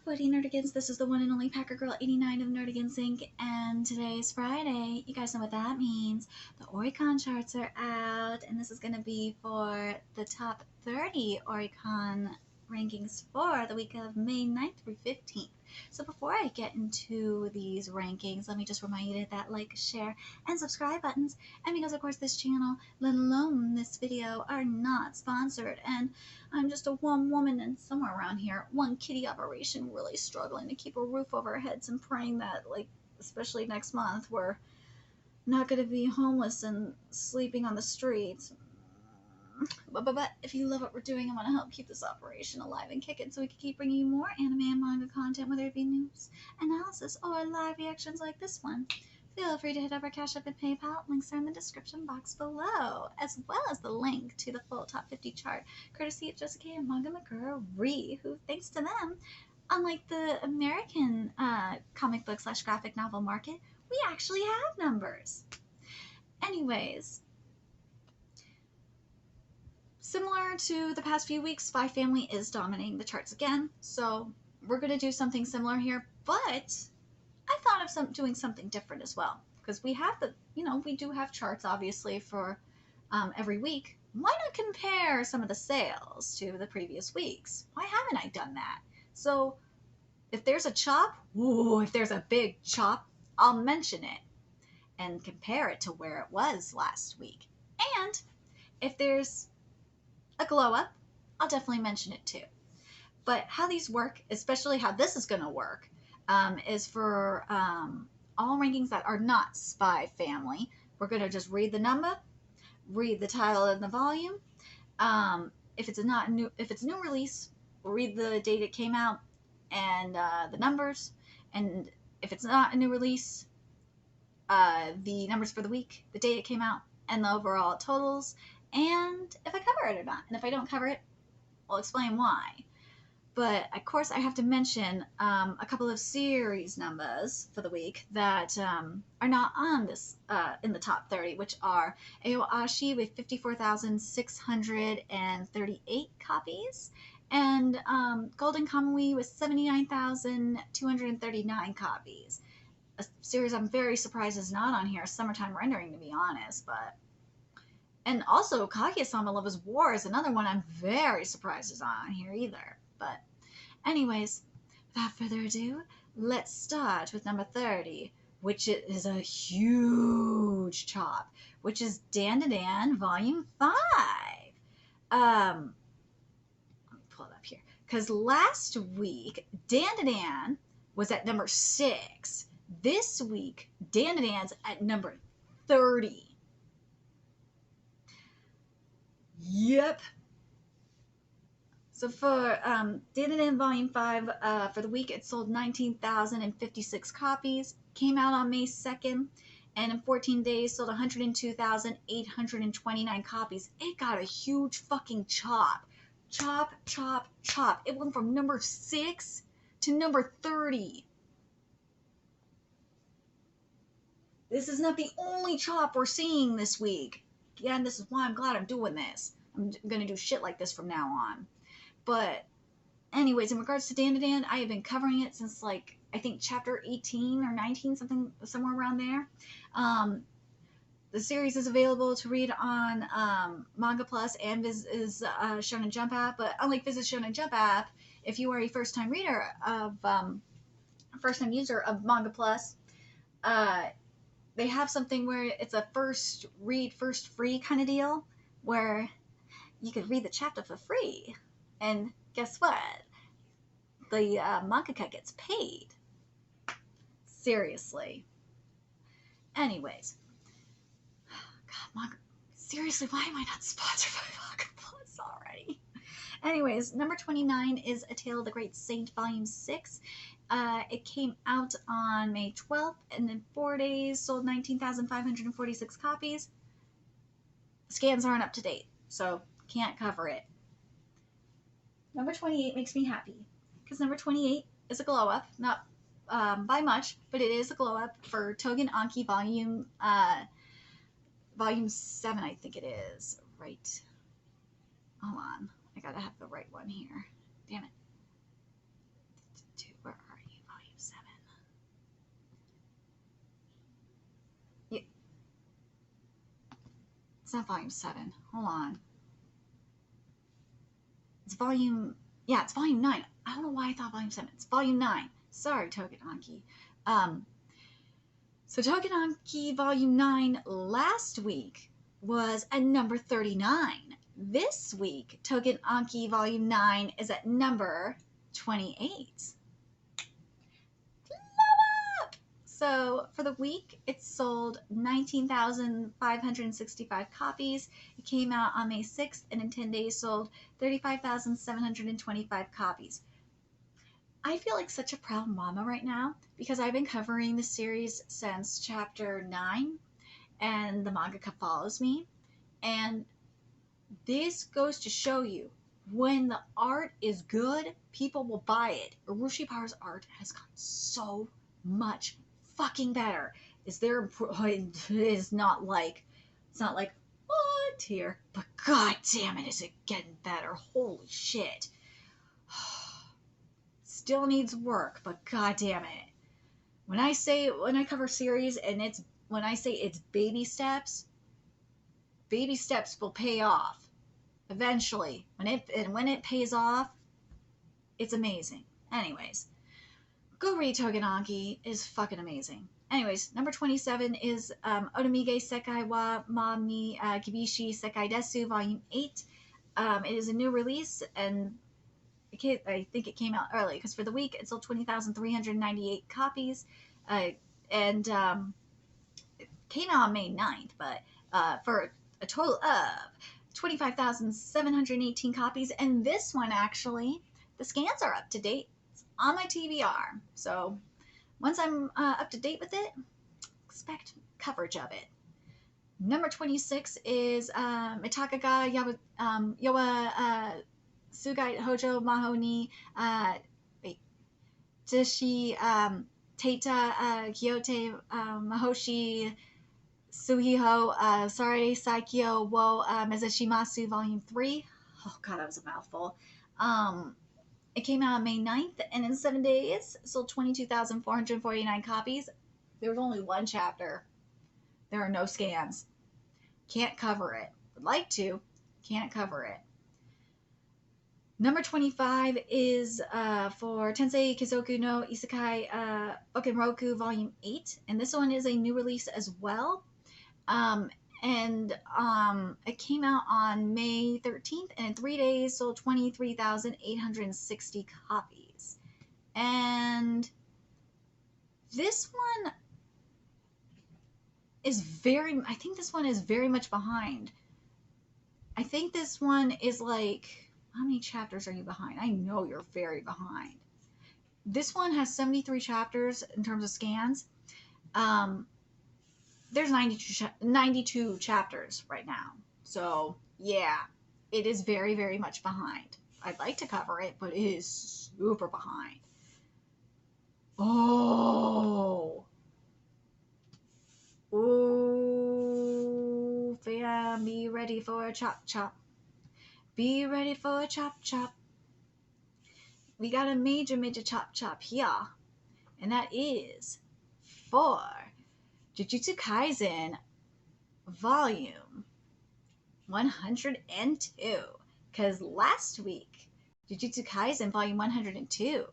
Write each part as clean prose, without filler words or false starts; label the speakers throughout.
Speaker 1: everybody, Nerdigans. This is the one and only Packer Girl 89 of Nerdigans Inc. And today is Friday. You guys know what that means. The Oricon charts are out, and this is going to be for the top 30 Oricon rankings for the week of May 9th through 15th. So before I get into these rankings, let me just remind you to hit that like, share, and subscribe buttons. And because, of course, this channel, let alone this video, are not sponsored. And I'm just a one woman and somewhere around here, one kitty operation, really struggling to keep a roof over our heads and praying that, like, especially next month, we're not going to be homeless and sleeping on the streets. But if you love what we're doing and want to help keep this operation alive and kicking so we can keep bringing you more anime and manga content, whether it be news, analysis, or live reactions like this one, feel free to hit up our Cash App and PayPal. Links are in the description box below, as well as the link to the full top 50 chart, courtesy of Jessica and Manga McGurry, who, thanks to them, unlike the American comic book / graphic novel market, we actually have numbers. Anyways, similar to the past few weeks, Spy Family is dominating the charts again, so we're going to do something similar here, but I thought of doing something different as well, because we have we do have charts, obviously, for every week. Why not compare some of the sales to the previous weeks? Why haven't I done that? So if there's a chop, if there's a big chop, I'll mention it and compare it to where it was last week. And if there's a glow up, I'll definitely mention it too. But how these work, especially how this is going to work, is for all rankings that are not Spy Family. We're going to just read the number, read the title and the volume. If it's a new release, we'll read the date it came out and the numbers. And if it's not a new release, the numbers for the week, the date it came out, and the overall totals, and if I cover it or not. And if I don't cover it, I'll explain why. But, of course, I have to mention a couple of series numbers for the week that are not on this in the top 30, which are Aoashi with 54,638 copies, and Golden Kamui with 79,239 copies. A series I'm very surprised is not on here, Summertime Rendering, to be honest, but... And also, Kaguya-sama Lover's War is another one I'm very surprised is on here either. But anyways, without further ado, let's start with number 30, which is a huge chop, which is Dan to Dan Volume 5. Let me pull it up here. Because last week, Dan to Dan was at number 6. This week, Dan to Dan's at number 30. Yep. So for Dan to Dan Volume 5, for the week, it sold 19,056 copies, came out on May 2nd, and in 14 days sold 102,829 copies. It got a huge fucking chop. Chop, chop, chop. It went from number 6 to number 30. This is not the only chop we're seeing this week. Again, this is why I'm glad I'm doing this. I'm going to do shit like this from now on. But anyways, in regards to Dan to Dan, I have been covering it since, like, I think chapter 18 or 19, somewhere around there. The series is available to read on Manga Plus and Viz's Shonen Jump app. But unlike Viz's Shonen Jump app, if you are a first-time reader of, first-time user of Manga Plus, they have something where it's a first read, first free kind of deal, where you could read the chapter for free. And guess what? The mangaka gets paid. Seriously. Anyways. God, manga. Seriously, why am I not sponsored by Manga Plus already? Anyways, number 29 is A Tale of the Great Saint, Volume 6. It came out on May 12th, and in 4 days sold 19,546 copies. Scans aren't up to date, so can't cover it. Number 28 makes me happy, because number 28 is a glow-up, not by much, but it is a glow-up for Togen Anki Volume 7, I think it is. Right. Hold on. I gotta have the right one here. Damn it. It's not volume 7. Hold on. It's volume... Yeah, it's volume 9. I don't know why I thought volume 7. It's volume 9. Sorry, Togedanki. So Togedanki volume 9 last week was at number 39. This week, Togedanki volume 9 is at number 28. So for the week, it sold 19,565 copies. It came out on May 6th, and in 10 days sold 35,725 copies. I feel like such a proud mama right now because I've been covering the series since chapter 9, and the mangaka follows me. And this goes to show you, when the art is good, people will buy it. Urushi Power's art has gotten so much fucking better. Is there? It is not like, it's not like what here, but god damn it, is it getting better? Holy shit! Still needs work, but god damn it. When I cover series and when I say it's baby steps will pay off eventually. When it pays off, it's amazing. Anyways. Go read Togedanki. Is fucking amazing. Anyways, number 27 is Otomige Sekai wa Ma ni Kibishi Sekai Desu Volume 8. It is a new release, and I think it came out early, because for the week it sold 20,398 copies, and it came out on May 9th, but for a total of 25,718 copies, and this one actually, the scans are up to date on my TBR. So once I'm up to date with it, expect coverage of it. Number 26 is Mitaka ga Yowa Sugai Hojo Maho ni Jishi Teita Kyote Mahoshi Suhiho Sarade Saikyo wo Mezashimasu Volume 3. Oh god, that was a mouthful. It came out on May 9th, and in 7 days, sold 22,449 copies. There was only one chapter. There are no scans. Can't cover it. Would like to. Can't cover it. Number 25 is for Tensei Kizoku no Isekai Okenroku Volume 8. And this one is a new release as well. It came out on May 13th, and in 3 days sold 23,860 copies. And this one is I think this one is very much behind. I think this one is like, how many chapters are you behind? I know you're very behind. This one has 73 chapters in terms of scans. There's 92 chapters right now. So, yeah, it is very, very much behind. I'd like to cover it, but it is super behind. Oh. Ooh, fam, be ready for a chop chop. Be ready for a chop chop. We got a major chop chop here. And that is for Jujutsu Kaisen Volume 102. Because last week, Jujutsu Kaisen Volume 102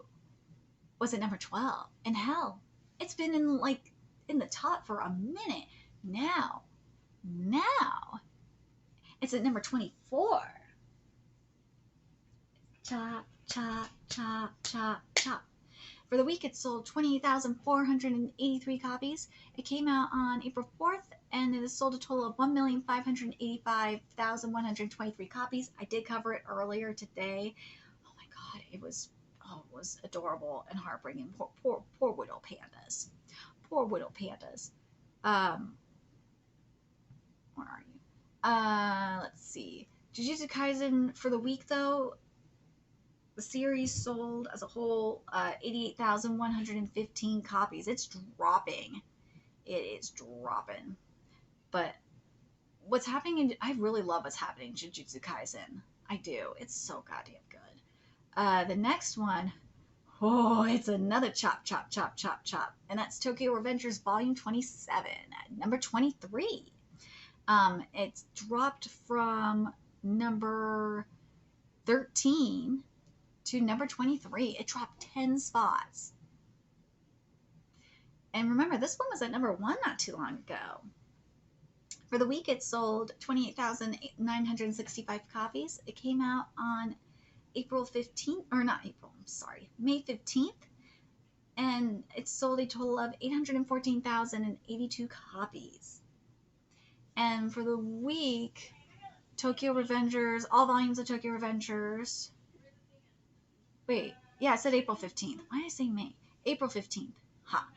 Speaker 1: was at number 12. And hell, it's been in the top for a minute. Now, it's at number 24. Chop, chop, chop, chop, chop. For the week, it sold 28,483 copies. It came out on April 4th, and it has sold a total of 1,585,123 copies. I did cover it earlier today. Oh my god, it was adorable and heartbreaking. Poor widow pandas. Poor widow pandas. Where are you? Let's see. Jujutsu Kaisen for the week, though, the series sold as a whole 88,115 copies. It's dropping. It is dropping. But what's happening I really love what's happening in Jujutsu Kaisen. I do. It's so goddamn good. The next one, it's another chop, chop, chop, chop, chop. And that's Tokyo Revengers Volume 27 at number 23. It's dropped from number 13 to number 23. It dropped 10 spots. And remember, this one was at number 1 not too long ago. For the week, it sold 28,965 copies. It came out on April 15th, or not April, I'm sorry, May 15th. And it sold a total of 814,082 copies. And for the week, Tokyo Revengers, all volumes of Tokyo Revengers. Wait, yeah, it said April 15th. Why did I say May? April 15th. Ha.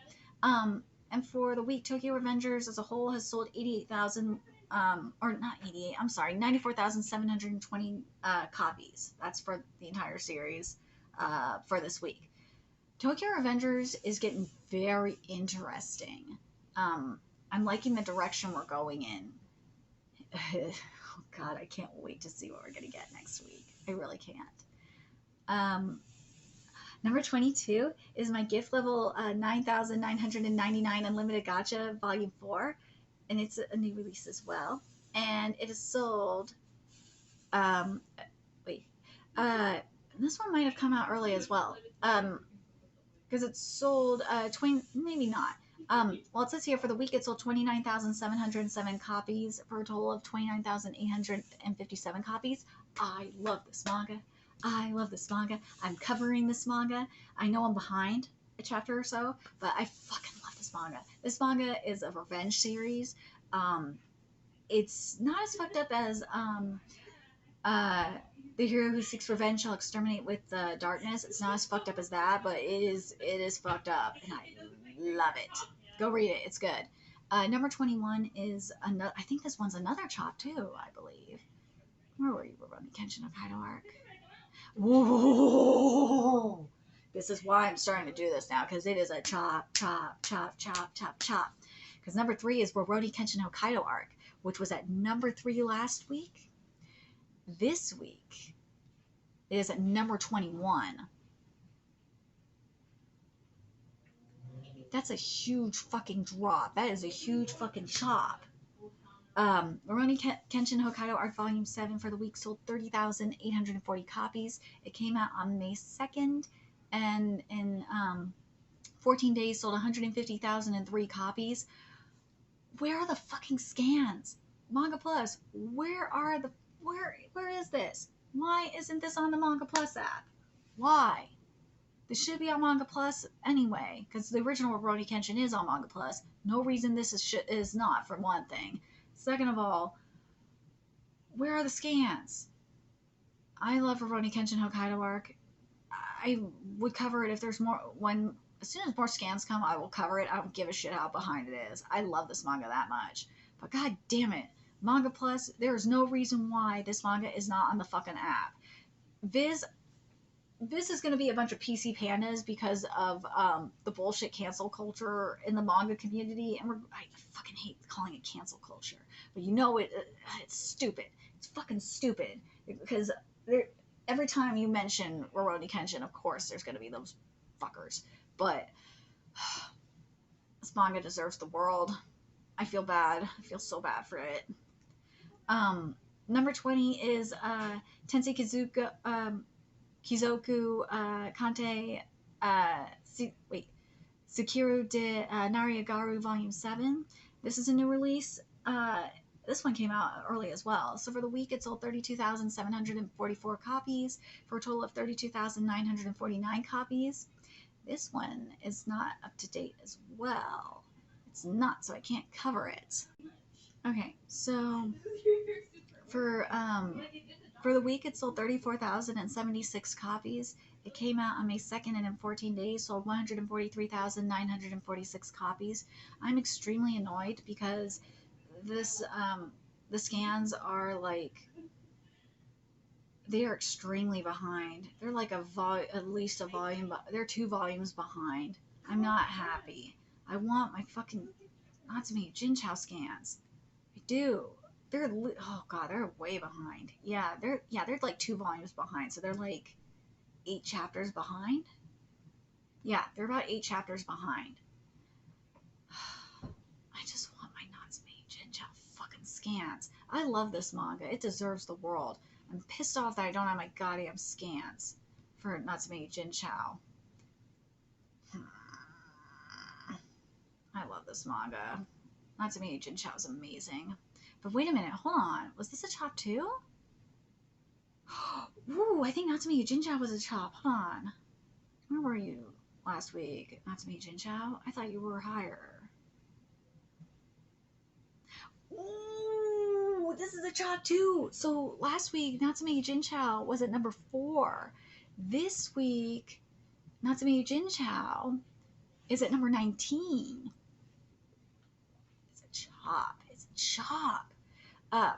Speaker 1: And for the week, Tokyo Revengers as a whole has sold 88,000, or not 88, I'm sorry, 94,720 copies. That's for the entire series for this week. Tokyo Revengers is getting very interesting. I'm liking the direction we're going in. Oh God, I can't wait to see what we're gonna get next week. I really can't. Number 22 is my gift level 9,999 Unlimited Gacha Volume 4, and it's a new release as well. And it is sold. This one might have come out early as well. Because it's sold 20, maybe not. Well, it says here for the week it sold 29,707 copies for a total of 29,857 copies. I love this manga. I love this manga. I'm covering this manga. I know I'm behind a chapter or so, but I fucking love this manga. This manga is a revenge series. It's not as fucked up as The Hero Who Seeks Revenge Shall Exterminate with Darkness. It's not as fucked up as that, but it is fucked up, and I love it. Go read it. It's good. Number 21 is another. I think this one's another chop too. I believe. Where were you? We're running Kenshin Hokkaido arc. Whoa! This is why I'm starting to do this now, because it is a chop. Because number 3 is Rurouni Kenshin Hokkaido arc, which was at number 3 last week. This week it is at number 21. That's a huge fucking drop. That is a huge fucking chop. Rurouni Kenshin Hokkaido Arc Volume 7 for the week sold 30,840 copies. It came out on May 2nd, and in 14 days sold 150,003 copies. Where are the fucking scans? Manga Plus, where is this? Why isn't this on the Manga Plus app? Why? This should be on Manga Plus anyway, because the original Rurouni Kenshin is on Manga Plus. No reason this is not, for one thing. Second of all, where are the scans? I love Rurouni Kenshin Hokkaido arc. I would cover it if there's more. As soon as more scans come, I will cover it. I don't give a shit how behind it is. I love this manga that much. But god damn it, Manga Plus, there is no reason why this manga is not on the fucking app. Viz is going to be a bunch of PC pandas because of the bullshit cancel culture in the manga community, and I fucking hate calling it cancel culture, but you know it's stupid. It's fucking stupid because every time you mention Rurouni Kenshin, of course, there's going to be those fuckers. But this manga deserves the world. I feel bad. I feel so bad for it. Number 20 is Tensei Kizoku Kante Tsukiru de Nariagaru Volume 7. This is a new release. This one came out early as well. So for the week, it sold 32,744 copies for a total of 32,949 copies. This one is not up to date as well. It's not, so I can't cover it. Okay, so for the week, it sold 34,076 copies. It came out on May 2nd, and in 14 days sold 143,946 copies. I'm extremely annoyed because this the scans are like, they are extremely behind. They're like at least a volume, they're 2 volumes behind. I'm not happy. I want my fucking Natsume Jinchao scans. I do. They're way behind. They're like 2 volumes behind, so they're like 8 chapters behind. Yeah, they're about 8 chapters behind. I just want my Natsume Jinchao fucking scans. scans. I love this manga. It deserves the world. I'm pissed off that I don't have my goddamn scans for Natsume Jinchao. I love this manga. Natsume Jinchao is amazing. But wait a minute, hold on. Was this a chop too? Ooh, I think Natsume Jinchao was a chop. Hold on. Where were you last week, Natsume Jinchao? I thought you were higher. Ooh, this is a chop too. So last week, Natsume Jinchao was at number 4. This week, Natsume Jinchao is at number 19. It's a chop. It's a chop. You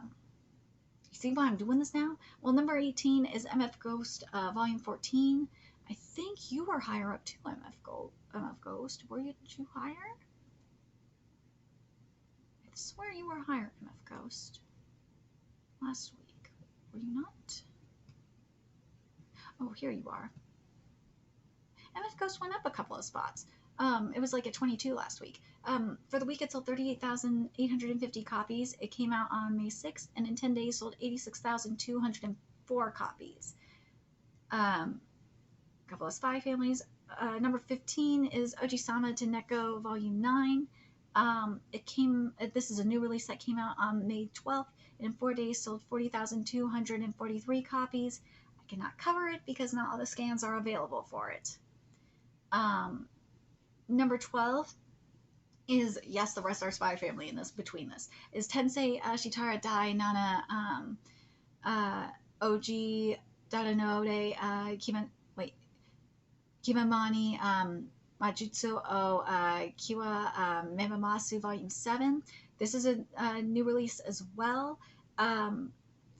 Speaker 1: see why I'm doing this now? Well, number 18 is MF Ghost, Volume 14. I think you were higher up too, MF Ghost. Were you higher? I swear you were higher, MF Ghost. Last week. Were you not? Oh, here you are. MF Ghost went up a couple of spots. It was like at 22 last week. For the week, it sold 38,850 copies. It came out on May 6th, and in 10 days sold 86,204 copies. Couple of spy families. Number 15 is Ojisama to Neko Volume 9. This is a new release that came out on May 12th, and in 4 days sold 40,243 copies. I cannot cover it because not all the scans are available for it. Number 12 is, yes, the rest are spy family in this, between this, is Tensei Shitara Dai Nana Oji Dadanode Kimamani Majutsu o Kiwa Memamasu Volume 7. This is a new release as well.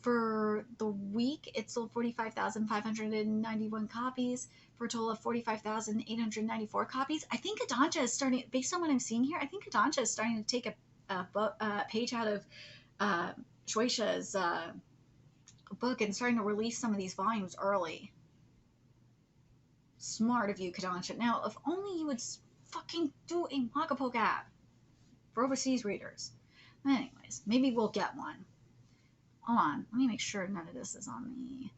Speaker 1: For the week, it sold 45,591 copies for a total of 45,894 copies. I think Kodansha is starting, based on what I'm seeing here, I think Kodansha is starting to take a page out of Shueisha's book and starting to release some of these volumes early. Smart of you, Kodansha. Now, if only you would fucking do a Magapoke app for overseas readers. Anyways, maybe we'll get one. Hold on, let me make sure none of this is on the...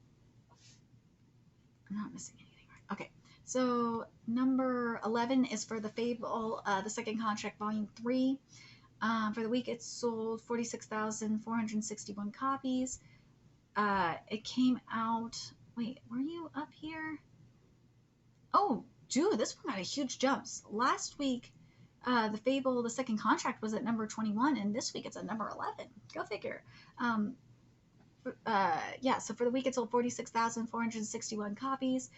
Speaker 1: I'm not missing anything, right? Okay, so number 11 is for the Fable, the Second Contract, Volume 3. For the week, it sold 46,461 copies. It came out... Wait, were you up here? Oh, dude, this one got a huge jump. Last week, the Fable, the Second Contract was at number 21, and this week it's at number 11. Go figure. So for the week it sold 46,461 copies.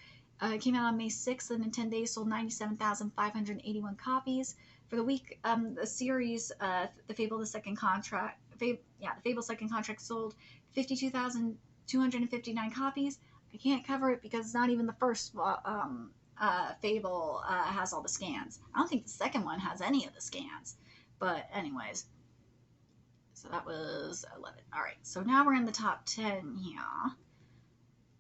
Speaker 1: It came out on May 6th, and in 10 days sold 97,581 copies. For the week, the series, the Fable, the Second Contract, the Fable Second Contract sold 52,259 copies. I can't cover it because not even the first Fable has all the scans. I don't think the second one has any of the scans. But anyways, so that was 11. All right, so now we're in the top 10 here.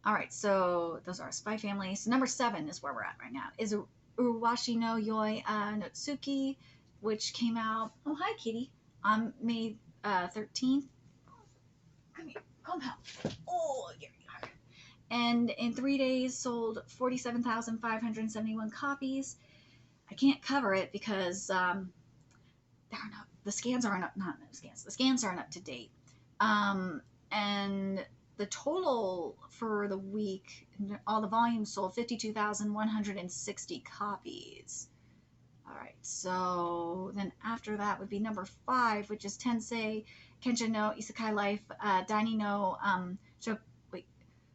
Speaker 1: All right, so those are Spy Family. So number 7 is where we're at right now. Is Uruwashi no Yoi Notsuki, which came out, oh, hi, kitty, on May 13th. Come here, come help. Oh, here you are. And in 3 days sold 47,571 copies. I can't cover it because the scans aren't up, the scans aren't up to date. And the total for the week, all the volumes sold 52,160 copies. All right, so then after that would be number 5, which is Tensei Kenshin no Isekai Life Daini no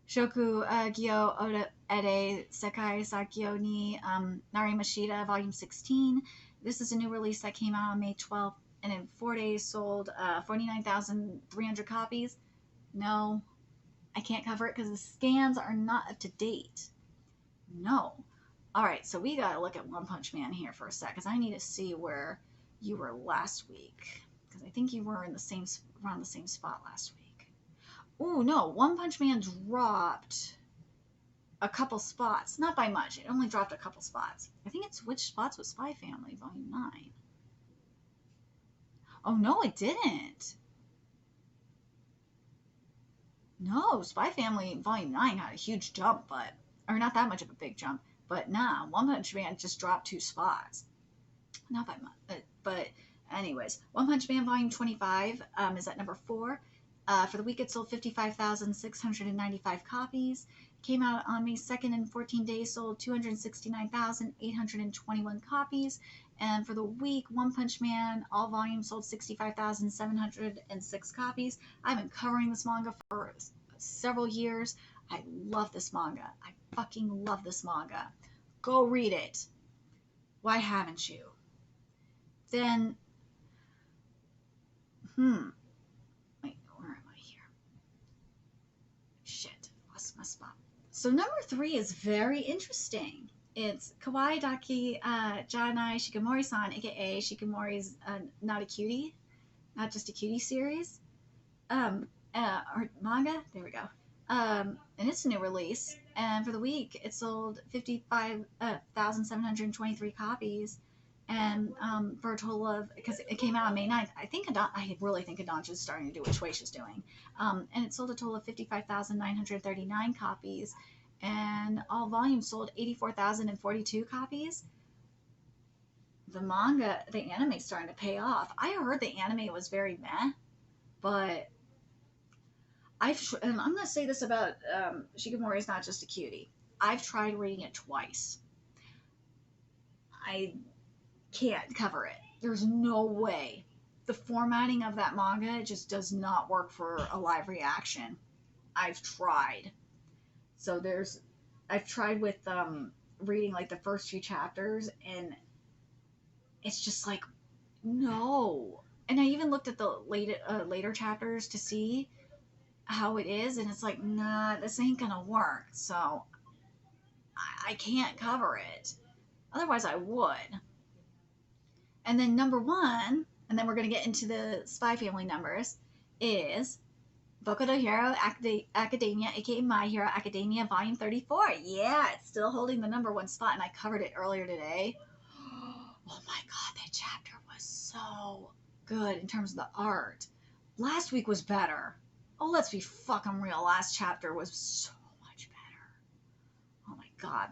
Speaker 1: Shoku Gyo Oda Ede Sekai Sakyo ni Narimashita Volume 16. This is a new release that came out on May 12th, and in 4 days sold 49,300 copies. No, I can't cover it because the scans are not up to date. No. All right, so we got to look at One Punch Man here for a sec, because I need to see where you were last week, because I think you were in the same, around the same spot last week. Oh, no, One Punch Man dropped a couple spots. Not by much. It only dropped a couple spots. I think it switched spots with Spy Family, Volume 9. Oh, no, it didn't. No, Spy Family Volume 9 had a huge jump, but, or not that much of a big jump, but nah, One Punch Man just dropped 2 spots. Not by much, but anyways, One Punch Man Volume 25 is at number 4. For the week, it sold 55,695 copies. Came out on May 2nd in 14 days, sold 269,821 copies. And for the week, One Punch Man, all volumes sold 65,706 copies. I've been covering this manga for several years. I love this manga. I fucking love this manga. Go read it. Why haven't you? Then, wait, where am I here? Shit, lost my spot. So number 3 is very interesting. It's Kawaii Daki Janai Shikamori-san, aka Shikamori's Not a Cutie, Not Just a Cutie series. Or manga, there we go. And it's a new release. And for the week, it sold 55,723 copies. And for a total of, because it came out on May 9th, I really think Adancha is starting to do what Shueisha's doing. And it sold a total of 55,939 copies. And all volumes sold 84,042 copies. The manga, the anime is starting to pay off. I heard the anime was very meh, but and I'm going to say this about Shikamori's Not Just a Cutie. I've tried reading it twice. I can't cover it. There's no way. The formatting of that manga just does not work for a live reaction. I've tried. So I've tried with reading like the first few chapters, and it's just like, no. And I even looked at the later chapters to see how it is, and it's like, nah, this ain't gonna work. So I can't cover it. Otherwise, I would. And then number 1, and then we're gonna get into the Spy Family numbers, is Boku no Hero Academia, aka My Hero Academia, Volume 34. Yeah, it's still holding the number 1 spot, and I covered it earlier today. Oh my god, that chapter was so good in terms of the art. Last week was better. Oh, let's be fucking real. Last chapter was so much better. Oh my god.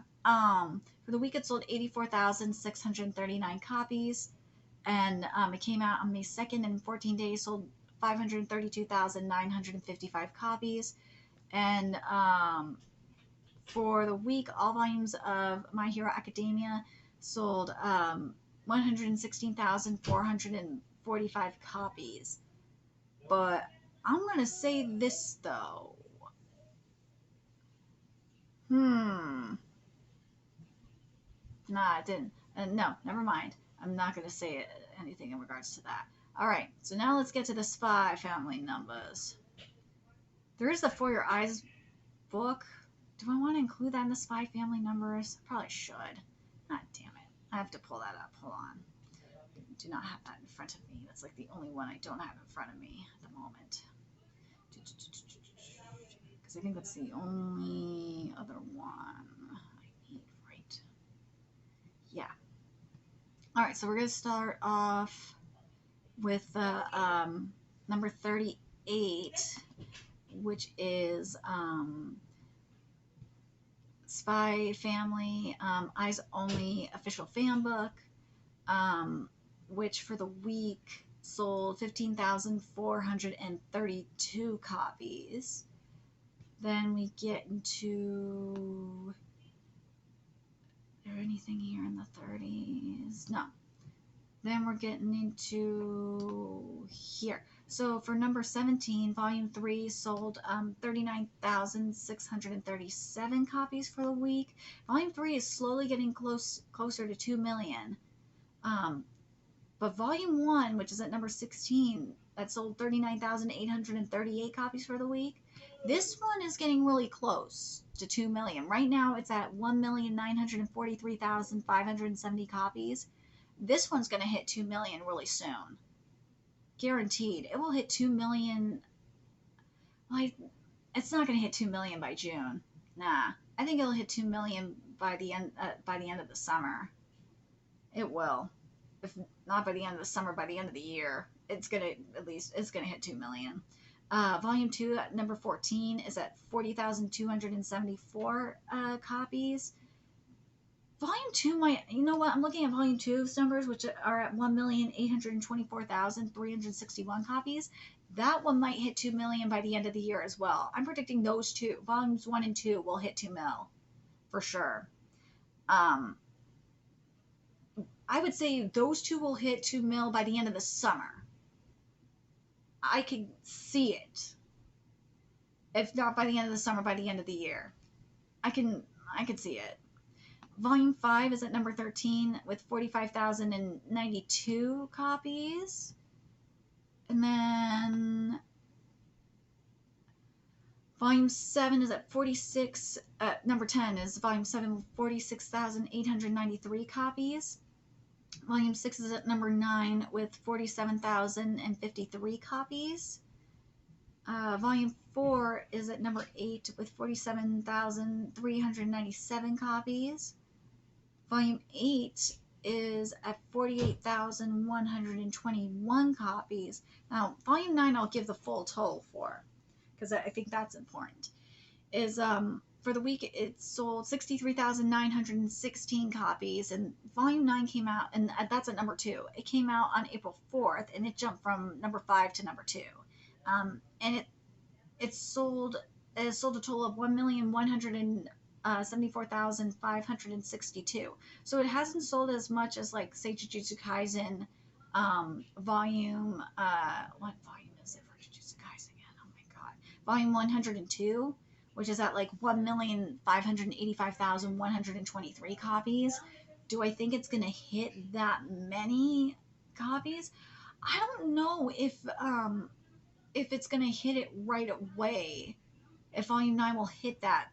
Speaker 1: For the week, it sold 84,639 copies, and it came out on May 2nd, and in 14 days sold 532,955 copies. And for the week, all volumes of My Hero Academia sold 116,445 copies. But I'm going to say this, though. Nah, it didn't. No, never mind. I'm not going to say anything in regards to that. All right, so now let's get to the Spy Family numbers. There is the For Your Eyes book. Do I want to include that in the Spy Family numbers? I probably should. God damn it. I have to pull that up. Hold on. Do not have that in front of me. That's like the only one I don't have in front of me at the moment. Because I think that's the only other one I need, right? Yeah. All right, so we're going to start off with number 38, which is Spy Family Eyes Only official fan book, which for the week sold 15,432 copies. Then we get into, is there anything here in the 30s? No. Then we're getting into here. So for number 17, Volume 3 sold 39,637 copies for the week. Volume 3 is slowly getting closer to 2 million. But Volume 1, which is at number 16, that sold 39,838 copies for the week. This one is getting really close to 2 million. Right now it's at 1,943,570 copies. This one's going to hit 2 million really soon. Guaranteed. It will hit 2 million. Like, it's not going to hit 2 million by June. Nah. I think it'll hit 2 million by the end of the summer. It will. If not by the end of the summer, by the end of the year, it's going to hit 2 million. Volume 2 at number 14 is at 40,274 copies. Volume 2 might, you know what? I'm looking at Volume 2's numbers, which are at 1,824,361 copies. That one might hit 2 million by the end of the year as well. I'm predicting those two, Volumes 1 and 2, will hit 2 mil for sure. Um, I would say those two will hit 2 mil by the end of the summer. I can see it. If not by the end of the summer, by the end of the year. I can see it. Volume 5 is at number 13 with 45,092 copies. And then Volume 7 is at 46, number 10 is Volume 7 with 46,893 copies. Volume 6 is at number 9 with 47,053 copies. Volume 4 is at number 8 with 47,397 copies. Volume 8 is at 48,121 copies. Now, Volume 9 I'll give the full total for, because I think that's important. Is for the week it sold 63,916 copies, and Volume 9 came out, and that's at number 2. It came out on April 4th, and it jumped from number 5 to number 2. And it sold a total of 1,174,562. So it hasn't sold as much as, like, say, Jujutsu Kaisen volume, what volume is it for Jujutsu Kaisen again? Oh my god. Volume 102, which is at like 1,585,123 copies. Do I think it's going to hit that many copies? I don't know if it's going to hit it right away. If Volume 9 will hit that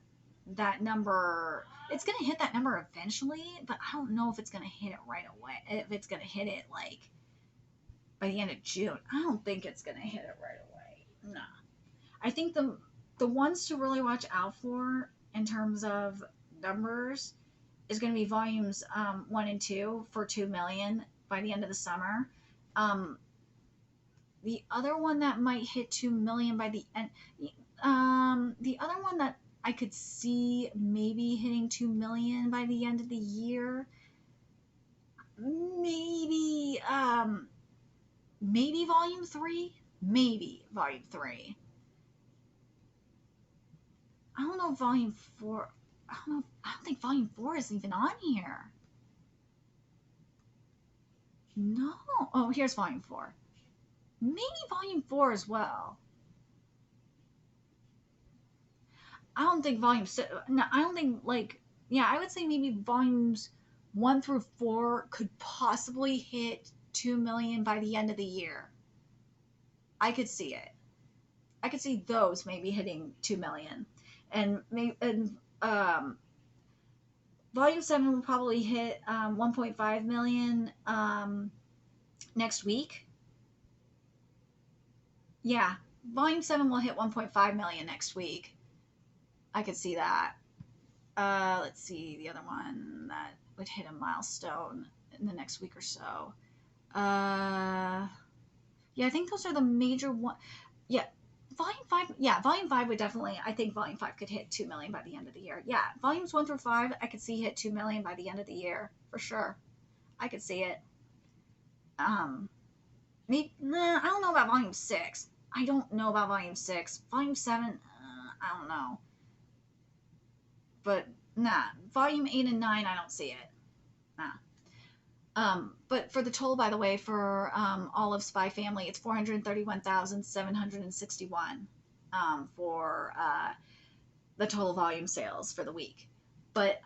Speaker 1: number. It's going to hit that number eventually, but I don't know if it's going to hit it right away. If it's going to hit it like by the end of June. I don't think it's going to hit it right away. No. I think the ones to really watch out for in terms of numbers is going to be Volumes 1 and 2 for 2 million by the end of the summer. The other one that might hit 2 million by the end, the other one that I could see maybe hitting 2 million by the end of the year, maybe Volume 3, maybe Volume 3. I don't know if Volume 4, I don't think Volume 4 is even on here. No. Oh, here's Volume 4. Maybe Volume 4 as well. I don't think Volume 6, no, I don't think, like, yeah, I would say maybe Volumes 1 through 4 could possibly hit 2 million by the end of the year. I could see it. I could see those maybe hitting 2 million. And Volume 7 will probably hit 1.5 million next week. Yeah, Volume 7 will hit 1.5 million next week. I could see that. Let's see, the other one that would hit a milestone in the next week or so. Yeah, I think those are the major ones. Yeah, Volume 5, yeah, Volume 5 would definitely, I think Volume 5 could hit 2 million by the end of the year. Yeah, Volumes 1 through 5, I could see hit 2 million by the end of the year, for sure. I could see it. Maybe, I don't know about Volume 6. I don't know about Volume 6. Volume 7, I don't know. But, nah. Volume 8 and 9, I don't see it. Nah. But for the total, by the way, for all of Spy Family, it's 431,761 for the total volume sales for the week. But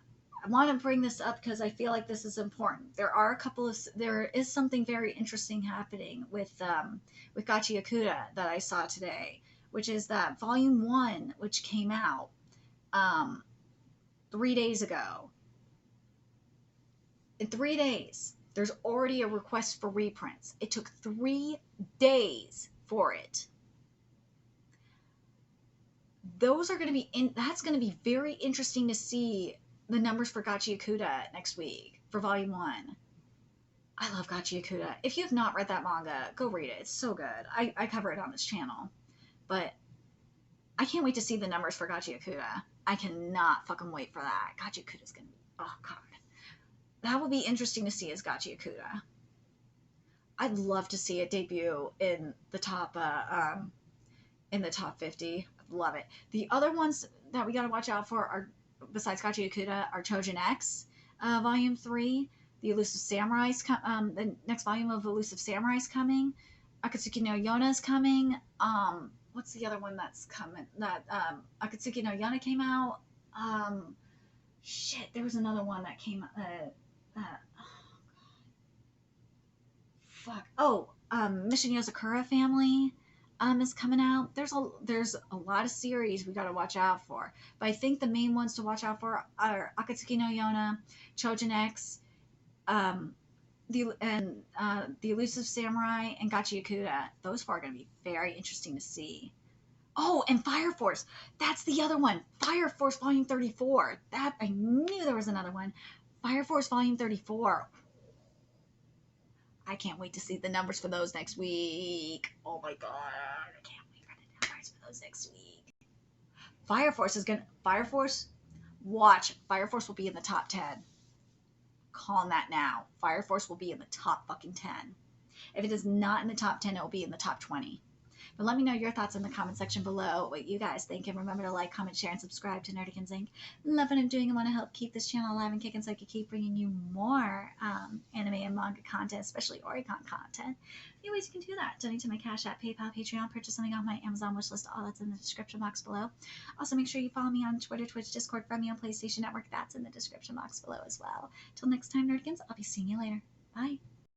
Speaker 1: I want to bring this up because I feel like this is important. There is something very interesting happening with Gachi Yakuta that I saw today, which is that Volume 1, which came out 3 days ago, in 3 days, there's already a request for reprints. It took 3 days for it. Those are going to be that's going to be very interesting to see the numbers for Gachi Yakuta next week for Volume 1. I love Gachi Yakuta. If you have not read that manga, go read it. It's so good. I cover it on this channel. But I can't wait to see the numbers for Gachi Akuda. I cannot fucking wait for that. Gachi Akuda's gonna be, oh god. That will be interesting to see as Gachi Akuda. I'd love to see it debut in the top 50. I'd love it. The other ones that we gotta watch out for are, besides Gachi Akuda, are Chojin X, Volume 3. The Elusive Samurai's the next volume of Elusive Samurai's coming. Akatsuki no Yona's coming. What's the other one that's coming? That Akatsuki no Yona came out. Shit, there was another one that came. Fuck. Oh, Mission Yozakura Family is coming out. There's a lot of series we gotta watch out for. But I think the main ones to watch out for are Akatsuki no Yona, Chojin X, the Elusive Samurai, and Gachi Akuda. Those four are gonna be very interesting to see. Oh, and Fire Force. That's the other one. Fire Force Volume 34. That I knew there was another one. Fire Force Volume 34. I can't wait to see the numbers for those next week. Oh my god, I can't wait for the numbers for those next week. Fire Force will be in the top 10. Calling that now. Fire Force will be in the top fucking 10. If it is not in the top 10, it will be in the top 20. But let me know your thoughts in the comment section below, what you guys think, and remember to like, comment, share, and subscribe to Nerdicans Inc. Love what I'm doing and want to help keep this channel alive and kicking so I can keep bringing you more anime and manga content, especially Oricon content. Few ways you can do that: donate to my Cash App, PayPal, Patreon, purchase something off my Amazon wishlist. All that's in the description box below. Also, make sure you follow me on Twitter, Twitch, Discord, friend me on PlayStation Network. That's in the description box below as well. Till next time, Nerdicans, I'll be seeing you later. Bye.